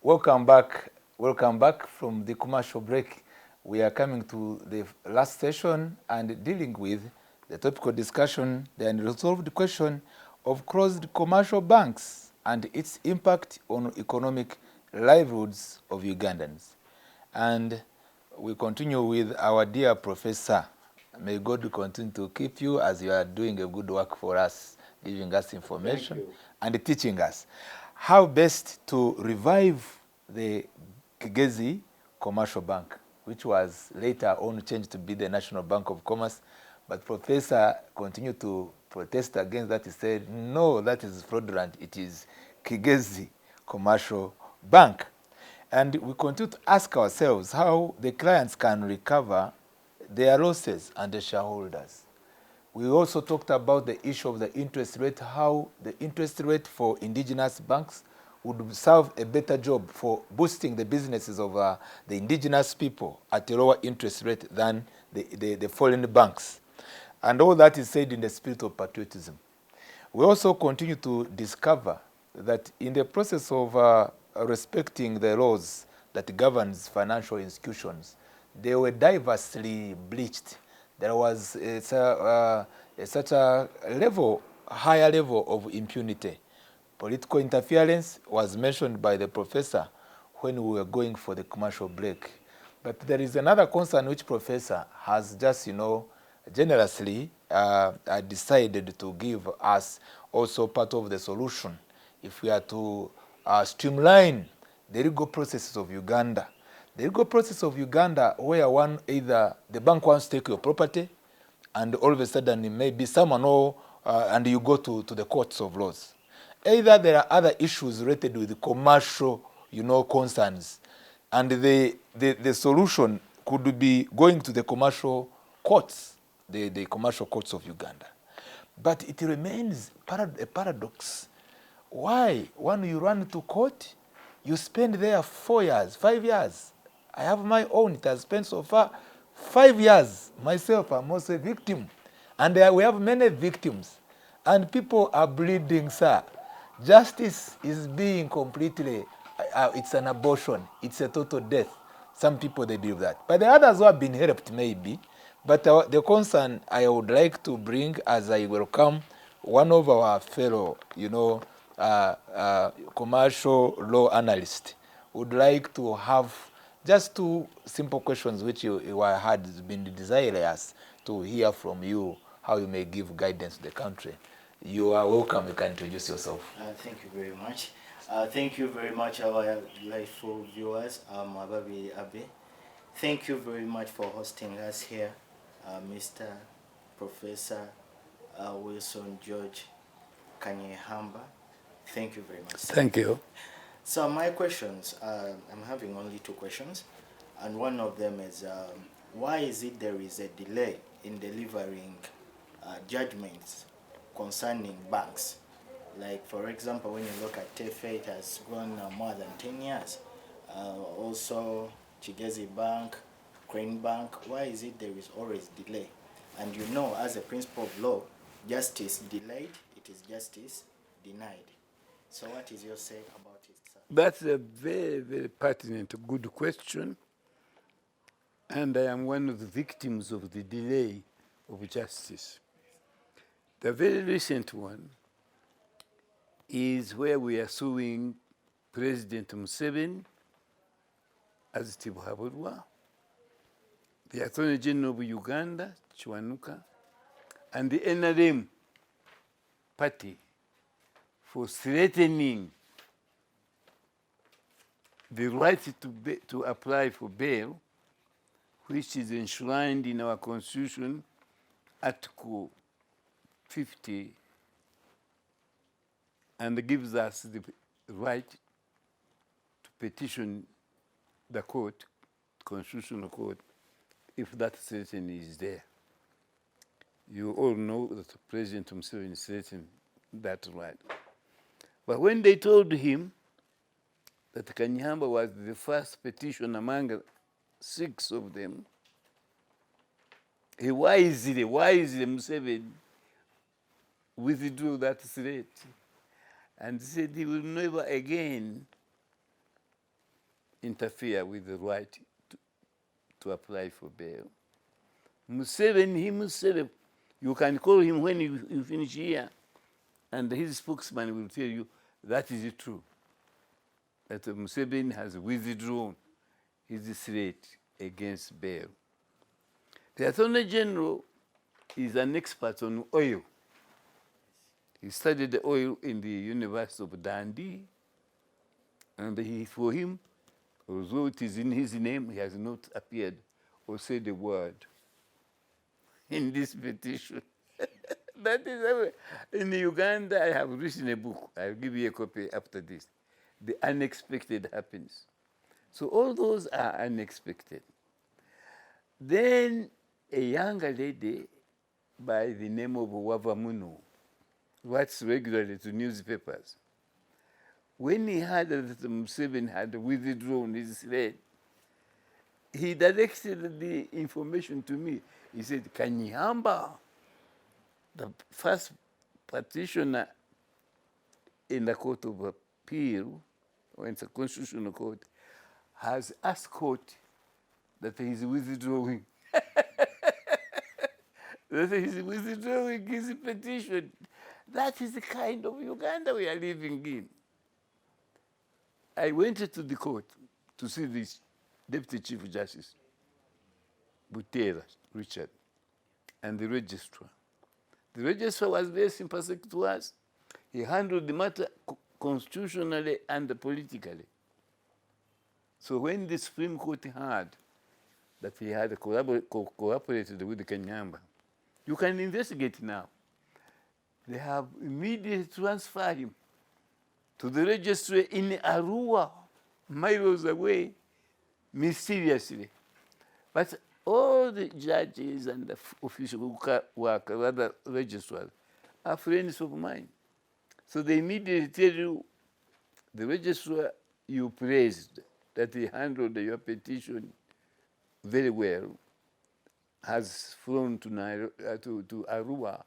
Welcome back. Welcome back from the commercial break. We are coming to the last session and dealing with the topical discussion, the unresolved question of closed commercial banks and its impact on economic livelihoods of Ugandans. And we continue with our dear professor. May God continue to keep you as you are doing a good work for us, giving us information and teaching us how best to revive the Kigezi Commercial Bank, which was later on changed to be the National Bank of Commerce. But Professor continued to protest against that. He said, no, that is fraudulent. It is Kigezi Commercial Bank. And we continue to ask ourselves how the clients can recover their losses and the shareholders. We also talked about the issue of the interest rate, how the interest rate for indigenous banks would serve a better job for boosting the businesses of the indigenous people at a lower interest rate than the foreign banks. And all that is said in the spirit of patriotism. We also continue to discover that in the process of respecting the laws that governs financial institutions, they were diversely bleached. There was such a higher level of impunity. Political interference was mentioned by the professor when we were going for the commercial break. But there is another concern which professor has just, generously decided to give us also part of the solution. If we are to streamline the legal processes of Uganda, the legal process of Uganda where either the bank wants to take your property and all of a sudden it may be someone and you go to the courts of laws. Either there are other issues related with the commercial, concerns, and the solution could be going to the commercial courts, the commercial courts of Uganda. But it remains a paradox. Why? When you run to court, you spend there 4 years, 5 years. I have my own. It has spent so far 5 years. Myself, I'm also a victim. And we have many victims. And people are bleeding, sir. Justice is being completely, it's an abortion. It's a total death. Some people, they believe that. But the others who have been helped, maybe. But the concern I would like to bring as I welcome one of our fellow, commercial law analysts, would like to have just 2 simple questions which you had been desirous to hear from you, how you may give guidance to the country. You are welcome. You can introduce yourself. Thank you very much. Thank you very much, our delightful viewers. I'm Ababi Abe. Thank you very much for hosting us here, Mr. Professor Wilson George Kanyehamba. Thank you very much. Thank you. So my questions, I'm having only 2 questions, and one of them is, why is it there is a delay in delivering judgments concerning banks? Like, for example, when you look at Tefe, it has gone more than 10 years. Also, Kigezi Bank, Crane Bank, why is it there is always delay? And as a principle of law, justice delayed, it is justice denied. So what is your say about it, sir? That's a very, very pertinent, good question. And I am one of the victims of the delay of justice. The very recent one is where we are suing President Museveni as Tibuhaburwa, the Attorney General of Uganda, Chiwanuka, and the NRM party for threatening the right to apply for bail, which is enshrined in our Constitution, Article 50, and gives us the right to petition the court, Constitutional Court, if that threatening is there. You all know that President Museveni threatened that right. But when they told him that Kanyehamba was the first petition among 6 of them, he wisely Museveni withdrew that threat and said he will never again interfere with the right to apply for bail. Museveni himself, you can call him when you finish here, and his spokesman will tell you that is true, that Museveni has withdrawn his threat against bail. The Attorney General is an expert on oil. He studied oil in the University of Dundee, and for him, although it is in his name, he has not appeared or said a word in this petition. That is in Uganda. I have written a book. I'll give you a copy after this. The unexpected happens. So all those are unexpected. Then a younger lady by the name of Wavamunu writes regularly to newspapers. When he heard that Museveni had withdrawn his threat, he directed the information to me. He said, Kanyihamba, the first petitioner in the Court of Appeal, or in the Constitutional Court, has asked court that he is withdrawing. That he is withdrawing his petition. That is the kind of Uganda we are living in. I went to the court to see the Deputy Chief Justice, Butera Richard, and the registrar. The registrar was very sympathetic to us. He handled the matter constitutionally and politically. So when the Supreme Court heard that he had cooperated with Kenyamba, you can investigate now. They have immediately transferred him to the registry in Arua, miles away, mysteriously. But all the judges and the officials who work, rather registrars, are friends of mine. So they immediately tell you, the registrar you praised, that he handled your petition very well, has flown to Arua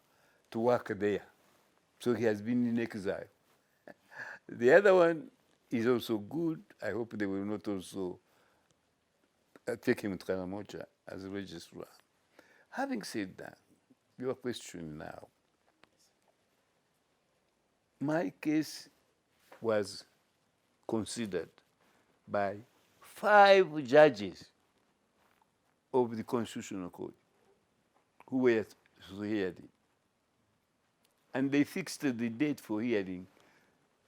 to work there. So he has been in exile. The other one is also good. I hope they will not also take him to Karamoja as a registrar. Having said that, your question now. My case was considered by 5 judges of the Constitutional Court who were to hear it. And they fixed the date for hearing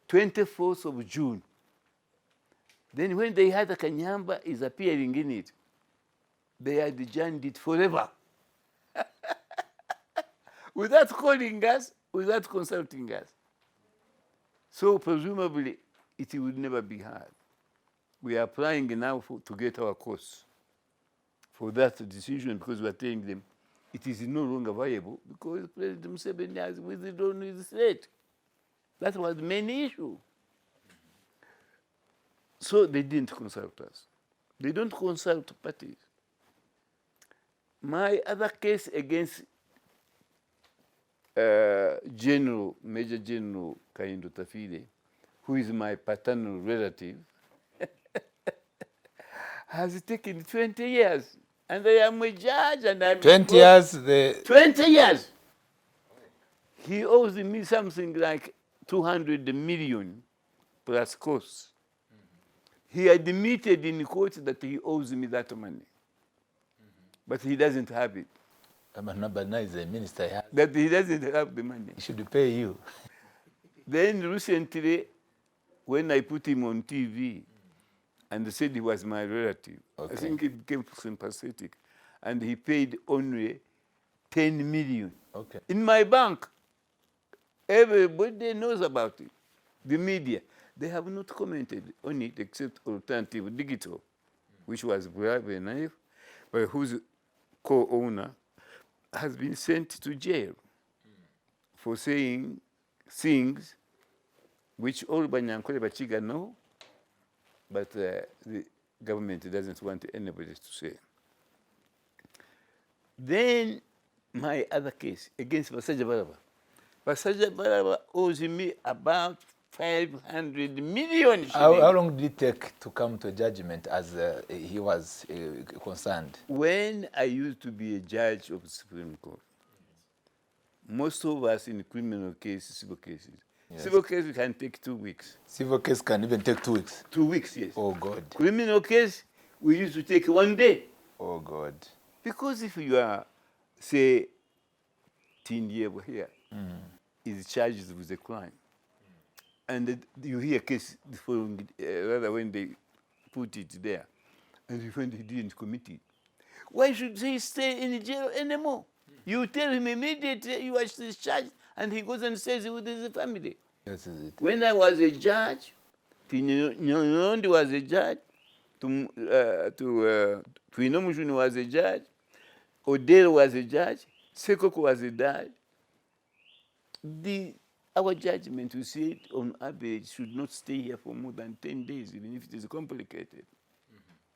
24th of June. Then when they had Kanyamba is appearing in it, they had adjourned it forever. Without calling us, without consulting us. So presumably, it would never be heard. We are applying now to get our course for that decision, because we are telling them it is no longer viable because President Museveni has withdrawn his threat. That was the main issue. So they didn't consult us. They don't consult parties. My other case against Major General Kaindo Tafide, who is my paternal relative, has taken 20 years. And I am a judge, and I'm 20 years. 20 years. He owes me something like 200 million plus costs. He admitted in court that he owes me that money. But he doesn't have it. But is a minister. That he doesn't have the money. He should pay you. Then recently, when I put him on TV and said he was my relative, I think he became sympathetic. And he paid only 10 million. In my bank. Everybody knows about it. The media. They have not commented on it except Alternative Digital, which was very naive, but whose co-owner has been sent to jail for saying things which all Banyankole Bachiga know, but the government doesn't want anybody to say. Then my other case against Basaja Baraba. Basaja Baraba owes me about 500 million shillings. How long did it take to come to a judgment as he was concerned? When I used to be a judge of the Supreme Court, most of us in criminal cases, civil cases, Yes. civil cases can take 2 weeks. Civil case can even take 2 weeks. 2 weeks, yes. Oh, God. Criminal case, we used to take 1 day. Oh, God. Because if you are, say, 10 years here, is charged with a crime, and you hear a case the following, rather when they put it there, and you find he didn't commit it, why should he stay in jail anymore? You tell him immediately you are still charged, and he goes and stays with his family. This is it. When I was a judge, Nyondi was a judge, Twinomushuni was a judge, Odell was a judge, Sekoko was a judge. Our judgment, we see it on average, should not stay here for more than 10 days, even if it is complicated.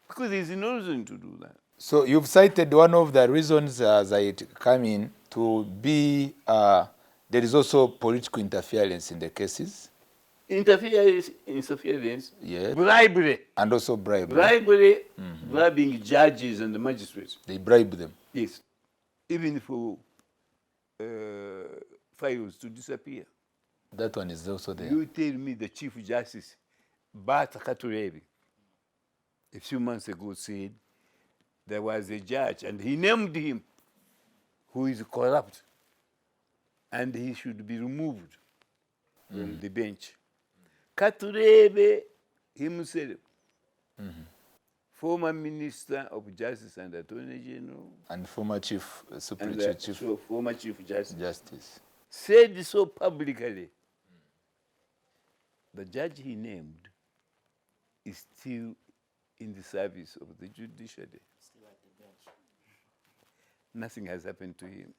Because there is no reason to do that. So you've cited one of the reasons as I come in to be there is also political interference in the cases. Interference, Yes. bribery. And also bribery. Bribery, bribing judges and the magistrates. They bribe them. Yes. Even for files to disappear. That one is also there. You tell me the Chief Justice, Bata Katurevi, a few months ago said there was a judge and he named him who is corrupt and he should be removed from the bench. Katurevi himself, former Minister of Justice and Attorney General, And former chief, and former Chief Justice, Justice. said so publicly. The judge he named is still in the service of the judiciary. Still at the bench. Nothing has happened to him.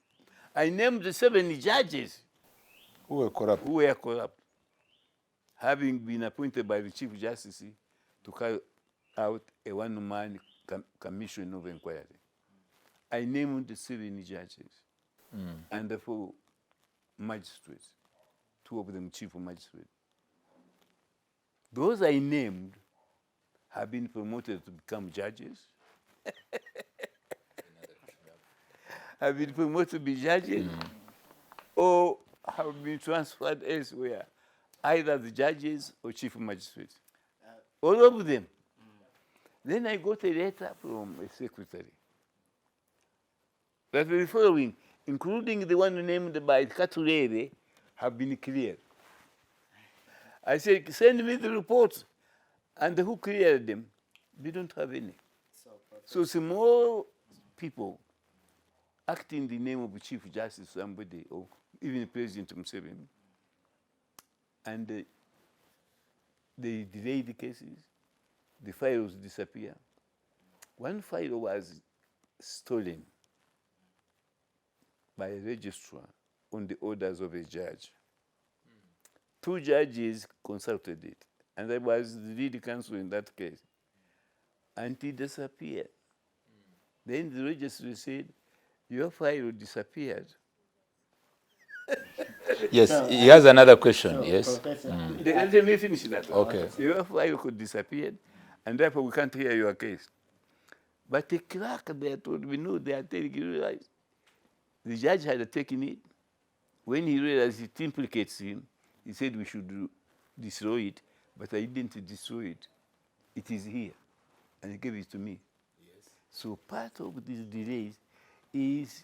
I named the 7 judges Who were corrupt. who were corrupt, having been appointed by the Chief Justice to carry out a one-man commission of inquiry. I named the 7 judges and the 4 magistrates, 2 of them chief magistrates. Those I named have been promoted to become judges, have been promoted to be judges, or have been transferred elsewhere, either the judges or chief magistrates. All of them. Then I got a letter from a secretary that the following, including the one named by Katurere, have been cleared. I said, send me the reports. And who cleared them? They don't have any. So small people act in the name of Chief Justice, somebody, or even President himself, and they delay the cases, the files disappear. One file was stolen by a registrar on the orders of a judge. 2 judges consulted it, and I was the lead counsel in that case. And it disappeared. Then the registrar said, your file disappeared. Yes, he has another question. So, Yes. Professor, Let me finish that. Okay. Your file could disappear, and therefore we can't hear your case. But the clerk there told me, no, they are telling you lies. The judge had taken it. When he realized it implicates him, he said we should destroy it, but I didn't destroy it. It is here. And he gave it to me. Yes. So part of these delays is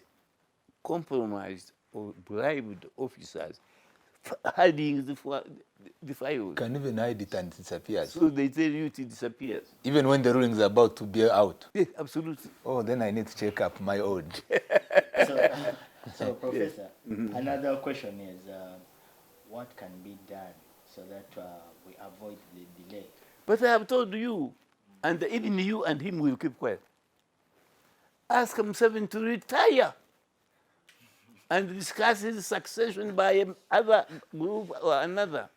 compromised or bribed officers hiding the files. Can even hide it and it disappears. So they tell you it disappears. Even when the ruling is about to be out. Yes, absolutely. Oh, then I need to check up my own. so Professor, another question is, what can be done so that we avoid the delay? But I have told you, and even you and him will keep quiet. Ask Museveni to retire and discuss his succession by other group or another.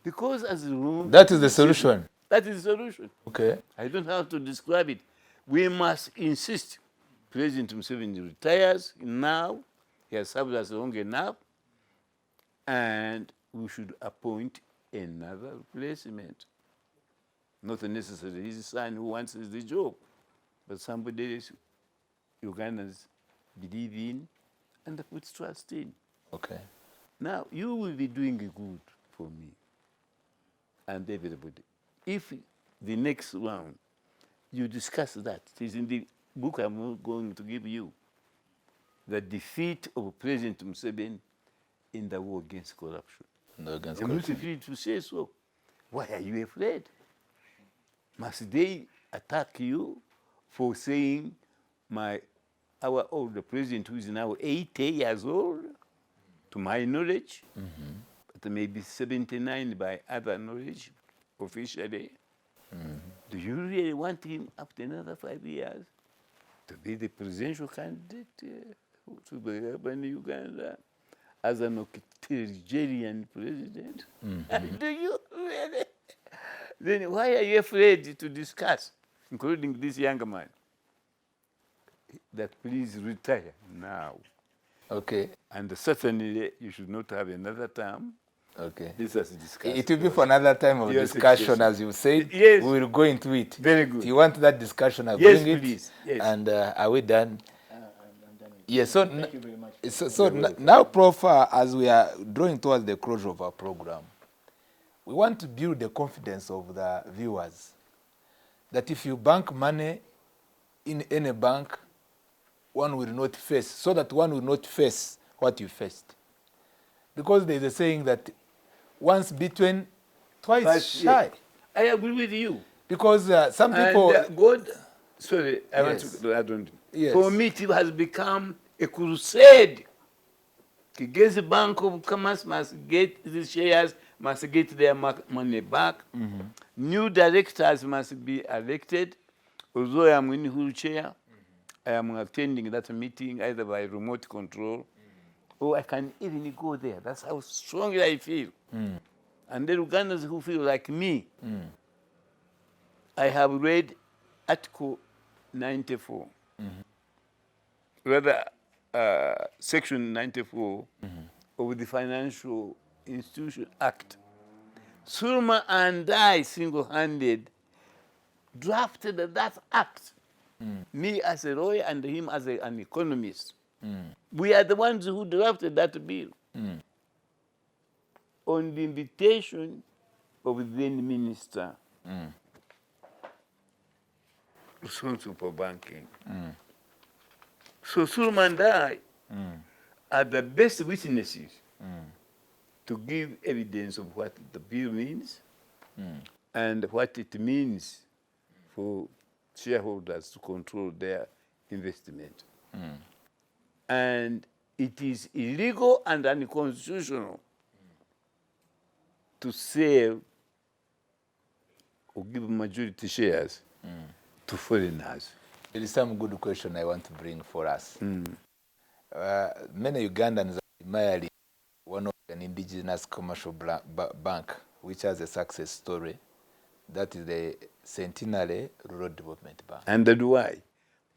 Because as a rule, That is the solution. that is the solution. Okay. I don't have to describe it. We must insist President Museveni retires now. He has served us long enough. And we should appoint another replacement. Not necessarily his son who wants the job, but somebody else Ugandans believe in and put trust in. Okay. Now, you will be doing good for me and everybody. If the next round you discuss that, it is in the book I'm going to give you, the defeat of President Museveni in the war against corruption. No, against I'm not corruption. afraid to say so. Why are you afraid? Must they attack you for saying our older president, who is now 80 years old, to my knowledge, but maybe 79 by other knowledge, officially. Do you really want him after another 5 years to be the presidential candidate to be in Uganda as an octogenarian president? Do you really? Then why are you afraid to discuss, including this young man, that please retire now? Okay. And certainly you should not have another term. Okay. This has discussed. It will be for another time of Yes, discussion, yes. as you said. Yes. We will go into it. Very good. If you want that discussion, I'll Yes, bring please. it. Yes. And are we done? I'm done with Yes. So, Thank you very much. now, Prof, as we are drawing towards the closure of our program, we want to build the confidence of the viewers that if you bank money in any bank, one will not face, so that one will not face what you faced. Because there is a saying that once bitten, twice shy. I agree with you. Because some people... And God, sorry, I want Yes. to add on. Yes. For me, it has become a crusade. Kigezi Bank of Commerce must get the shares, must get their money back. New directors must be elected. Although I am in wheelchair, I am attending that meeting either by remote control, or I can even go there. That's how strongly I feel. And the Ugandans who feel like me, I have read Article 94, rather Section 94 of the Financial Institution Act. Surma and I single-handed drafted that act. Me as a lawyer and him as an economist. We are the ones who drafted that bill on the invitation of the then minister responsible for banking. So Surma and I are the best witnesses to give evidence of what the bill means and what it means for shareholders to control their investment. And it is illegal and unconstitutional to sell or give majority shares to foreigners. There is some good question I want to bring for us. Many Ugandans are admiring one of an indigenous commercial bank, which has a success story. That is the Centenary Rural Development Bank. And that's why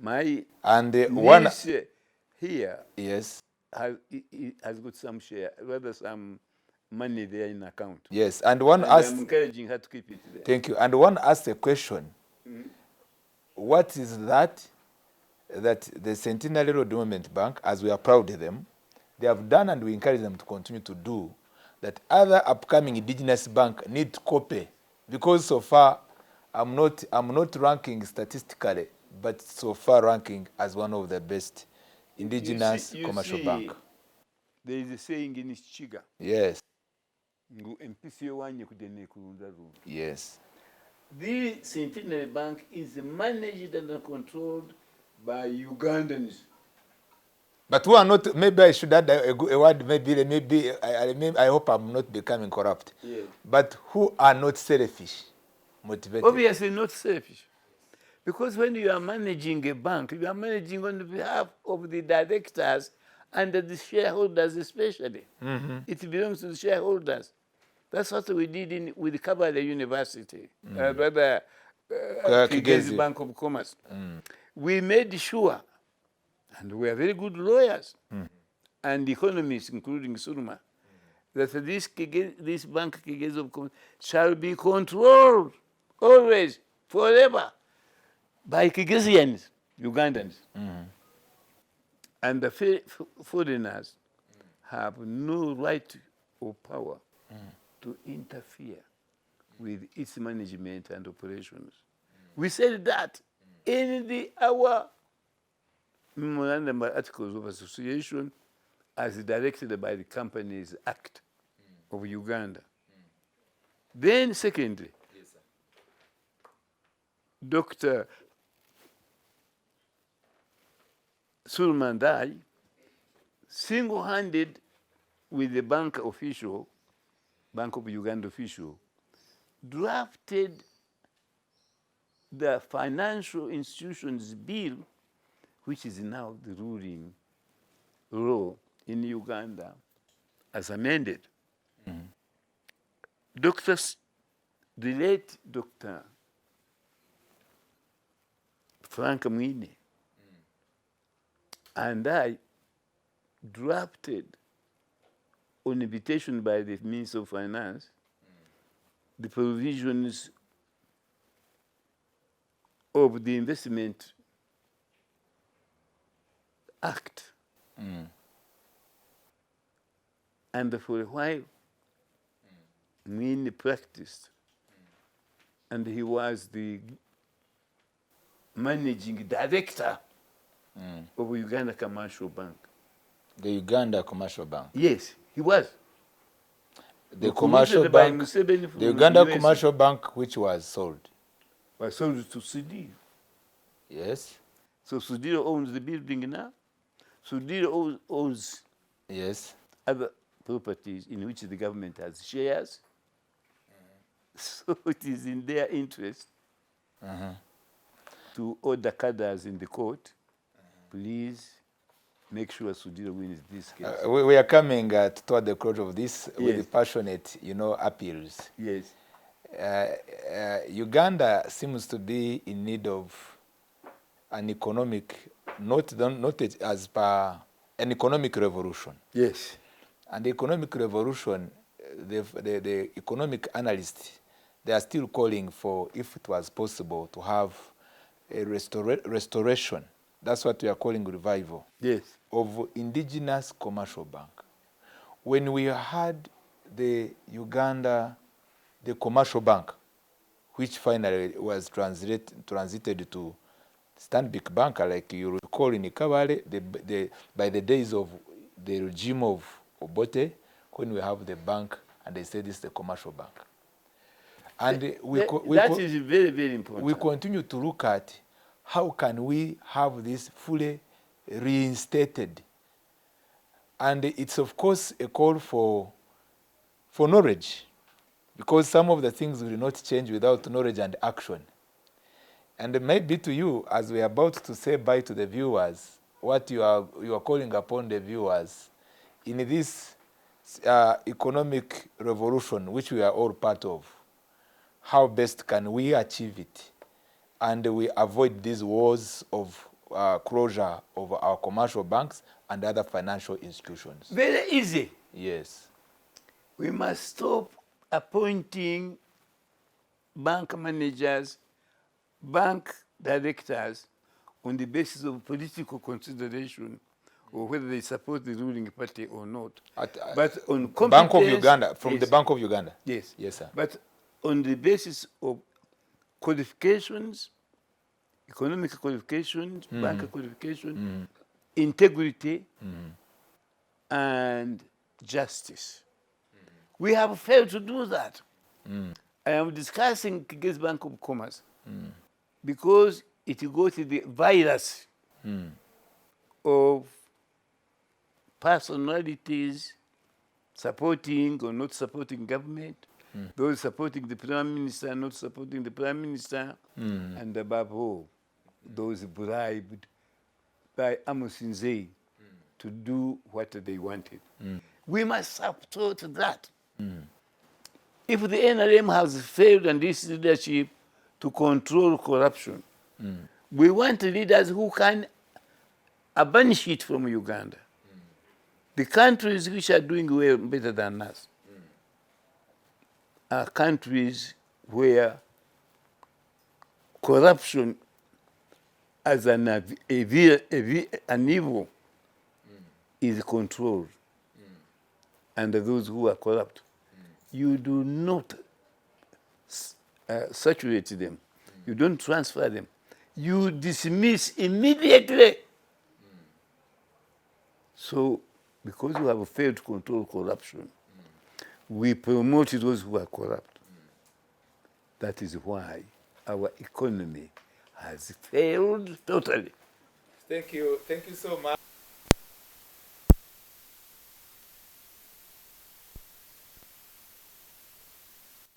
my And one... niece here Yes. has got some share, rather some money there in account. Yes. And one And asked... I'm encouraging her to keep it there. Thank you. And one asked a question. What is that the Centenary Rural Development Bank, as we are proud of them, they have done, and we encourage them to continue to do, that other upcoming indigenous bank need to copy? Because so far, I'm not ranking statistically, but so far ranking as one of the best indigenous commercial bank. There is a saying in Chiga. Yes. Yes. Yes. The Centenary Bank is managed and controlled by Ugandans. But who are not, maybe I should add a word, maybe I hope I'm not becoming corrupt. Yes. But who are not selfish, motivated? Obviously not selfish. Because when you are managing a bank, you are managing on behalf of the directors and the shareholders especially. It belongs to the shareholders. That's what we did with Kabale University, rather Kigezi Bank of Commerce. We made sure, and we are very good lawyers and economists, including Surma, that this bank Kigezi of Commerce shall be controlled always, forever, by Kigezians, Ugandans. And the foreigners have no right or power to interfere with its management and operations. We said that in our memorandum articles of association as directed by the Companies Act of Uganda. Then secondly, Dr. Suleiman Dai, single-handed with the Bank of Uganda official, drafted the Financial Institutions Bill, which is now the ruling law in Uganda, as amended. The late Dr. Frank Mwine and I drafted, on invitation by the Minister of Finance, the provisions of the Investment Act. And for a while, Mwine practiced, and he was the managing director of Uganda Commercial Bank. The Uganda Commercial Bank. Yes, he was. The commercial bank, the Uganda Commercial Bank, which was sold. Was sold to Sudiro. Yes. So Sudiro owns the building now. Sudiro owns other properties in which the government has shares. So it is in their interest to order cadres in the court, please make sure Sudiro wins this case. We are coming toward the close of this with passionate, appeals. Yes. Uganda seems to be in need of an economic, not as per an economic revolution. Yes. And the economic revolution, the economic analysts, they are still calling for, if it was possible, to have a restoration. That's what we are calling revival. Yes. Of indigenous commercial bank. When we had the commercial bank, which finally was transited to Stanbic Bank, like you recall in Kabale, by the days of the regime of Obote, when we have the bank and they say this is the commercial bank. And that is very, very important. We continue to look at how can we have this fully reinstated. And it's of course a call for knowledge, because some of the things will not change without knowledge and action. And maybe to you, as we are about to say bye to the viewers, what you are calling upon the viewers in this economic revolution, which we are all part of, how best can we achieve it? And we avoid these wars of closure of our commercial banks and other financial institutions. Very easy. Yes. We must stop appointing bank managers, bank directors on the basis of political consideration or whether they support the ruling party or not. But on competence, Bank of Uganda, from the Bank of Uganda. Yes. Yes, sir. But on the basis of qualifications, economic qualifications, bank qualification, integrity, and justice. We have failed to do that. I am discussing Kigezi Bank of Commerce because it got the virus of personalities supporting or not supporting government, those supporting the Prime Minister, not supporting the Prime Minister, and above all, those bribed by Amos Nzei to do what they wanted. We must support that. If the NRM has failed and this leadership to control corruption, we want leaders who can banish it from Uganda. The countries which are doing well better than us are countries where corruption as an evil is controlled. And those who are corrupt, you do not saturate them. You don't transfer them. You dismiss immediately. So, because we have failed to control corruption, we promote those who are corrupt. That is why our economy has failed totally. Thank you so much.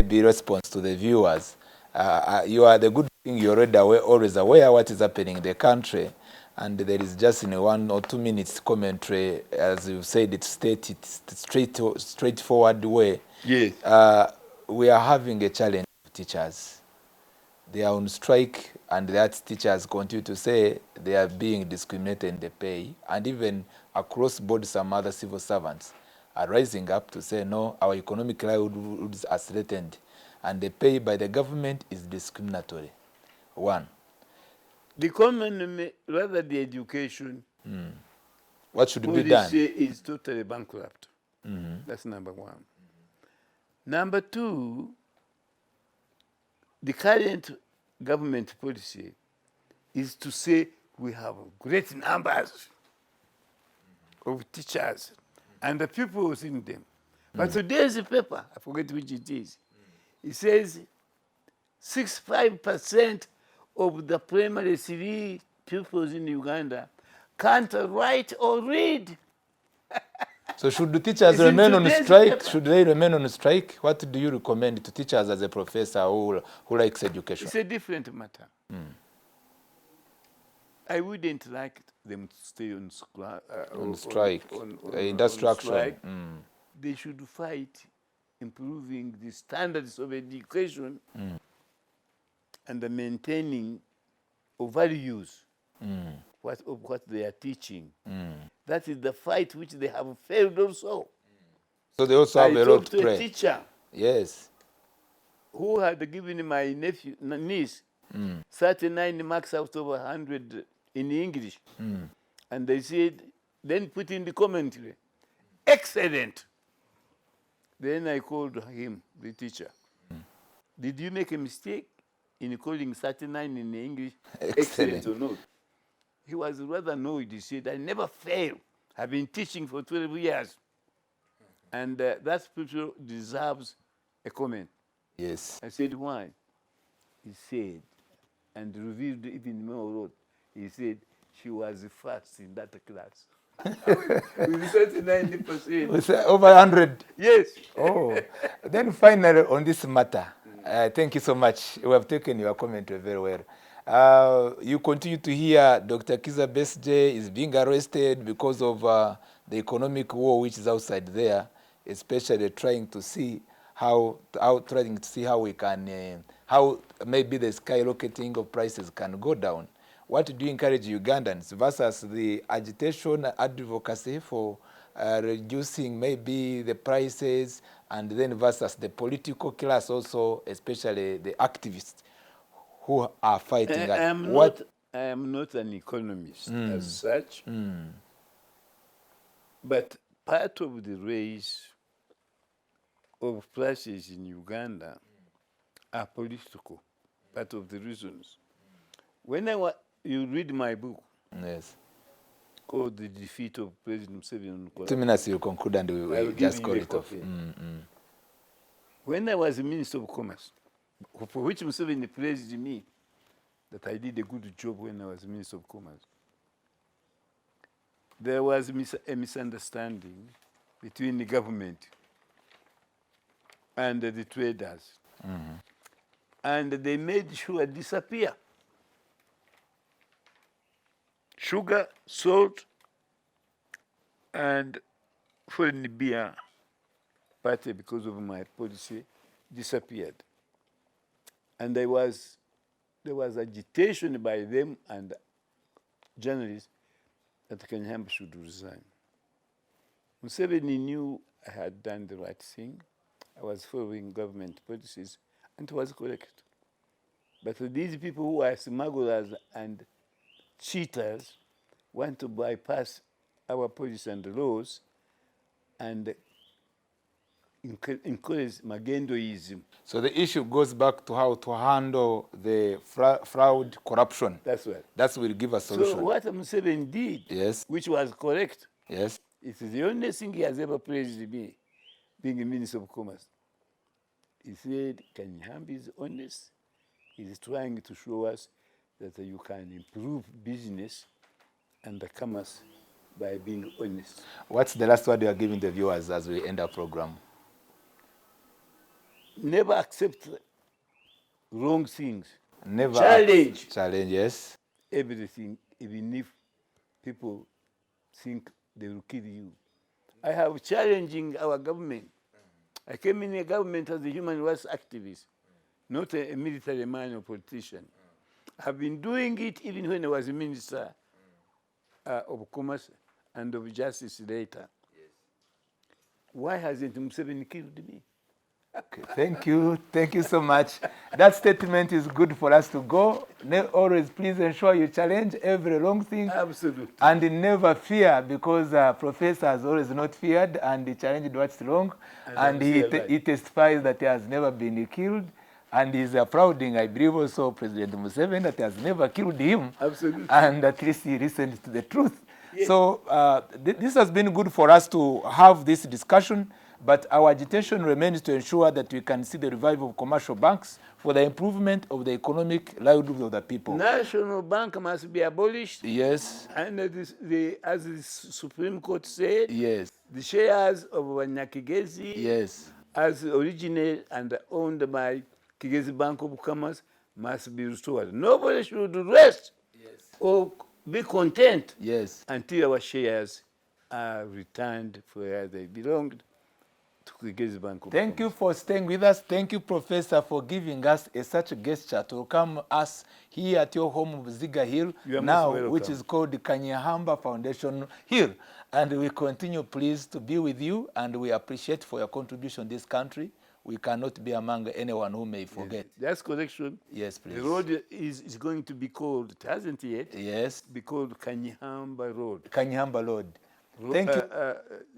Be response to the viewers. You are the good thing, you're already aware, always aware what is happening in the country, and there is just in 1 or 2 minutes commentary, as you said, it's stated straightforward way. Yes. We are having a challenge with teachers. They are on strike, and that teachers continue to say they are being discriminated in the pay, and even across board some other civil servants are rising up to say, no, our economic livelihoods are threatened, and the pay by the government is discriminatory. One. The economy, rather the education, What should be done? policy is totally bankrupt. That's number one. Number two, the current government policy is to say we have great numbers of teachers and the people within them. But today's paper, I forget which it is, it says 65% of the primary 3 pupils in Uganda can't write or read. So should the teachers It's in remain on today's strike? paper. Should they remain on strike? What do you recommend to teachers as a professor who likes education? It's a different matter. I wouldn't like them to stay on strike, industrial action. strike. They should fight improving the standards of education and the maintaining of values of what they are teaching. That is the fight which they have failed also. So they also have I a role talked to to a play. teacher Yes. who had given my niece 39 marks out of 100 in English. And they said, then put in the commentary, excellent. Then I called him, the teacher. Did you make a mistake in calling 39 in English excellent or not? He was rather annoyed. He said, I never fail. I've been teaching for 12 years. And that picture deserves a comment. Yes. I said, why? He said, and revealed even more wrote, he said, she was first in that class. With 39%. With over 100. Yes. Oh. Then finally, on this matter, thank you so much. We have taken your commentary very well. You continue to hear Dr. Kizza Besigye is being arrested because of the economic war which is outside there, especially trying to see how we can, how maybe the skyrocketing of prices can go down. What do you encourage Ugandans versus the agitation, advocacy for reducing maybe the prices, and then versus the political class also, especially the activists who are fighting I am not an economist as such, but part of the raise of prices in Uganda are political, part of the reasons. When you read my book, yes, called The Defeat of President Museveni. 2 minutes you conclude and I will we give just you call a it off. copy. When I was Minister of Commerce, for which Museveni praised me that I did a good job when I was Minister of Commerce, there was a misunderstanding between the government and the traders. And they made sugar disappear. Sugar, salt, and foreign beer, partly because of my policy, disappeared. And there was agitation by them and journalists that Kenyamba should resign. Museveni knew I had done the right thing. I was following government policies, and it was correct. But these people who are smugglers and cheaters want to bypass our policies and laws and encourage magendoism. So the issue goes back to how to handle the fraud, corruption. That's right. That will give a solution. So what Museveni did, Yes. which was correct, Yes. it is the only thing he has ever praised me, being a Minister of Commerce. He said, Kanyihamba is honest. He's trying to show us that you can improve business and the commerce by being honest. What's the last word you are giving the viewers as we end our program? Never accept wrong things. Never Challenge challenge, yes. everything, even if people think they will kill you. I have challenging our government. I came in a government as a human rights activist, not a military man or politician. I've been doing it even when I was a minister of commerce and of justice later. Yes. Why hasn't Museveni killed me? Okay, thank you. Thank you so much. That statement is good for us to go. Always please ensure you challenge every wrong thing. Absolutely. And never fear, because Professor has always not feared and he challenged what's wrong. And he testifies that he has never been killed. And he's applauding, I believe, also President Museveni that he has never killed him. Absolutely. And at least he listened to the truth. Yes. So this has been good for us to have this discussion. But our agitation remains to ensure that we can see the revival of commercial banks for the improvement of the economic livelihood of the people. National Bank must be abolished. Yes. And as the Supreme Court said, yes, the shares of Kigezi, yes, as originated and owned by Kigezi Bank of Commerce, must be restored. Nobody should rest or be content until our shares are returned where they belonged. Thank you for staying with us. Thank you, Professor, for giving us such a gesture to welcome us here at your home of Ziga Hill, now which is called the Kanyihamba Foundation Hill. And we continue pleased to be with you, and we appreciate for your contribution to this country. We cannot be among anyone who may forget. Yes. That's correction. Yes, please. The road is going to be called, it hasn't yet, yes, be called Kanyihamba Road. Kanyihamba Road. Thank you.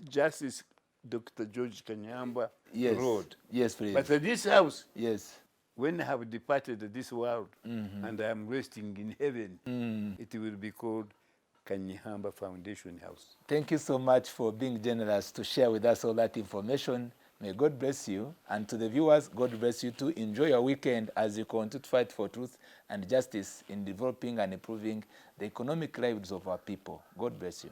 Justice Dr. George Kanyihamba yes. Road. Yes, please. But this house, yes, when I have departed this world and I am resting in heaven, it will be called Kanyihamba Foundation House. Thank you so much for being generous to share with us all that information. May God bless you. And to the viewers, God bless you too. Enjoy your weekend as you continue to fight for truth and justice in developing and improving the economic lives of our people. God bless you.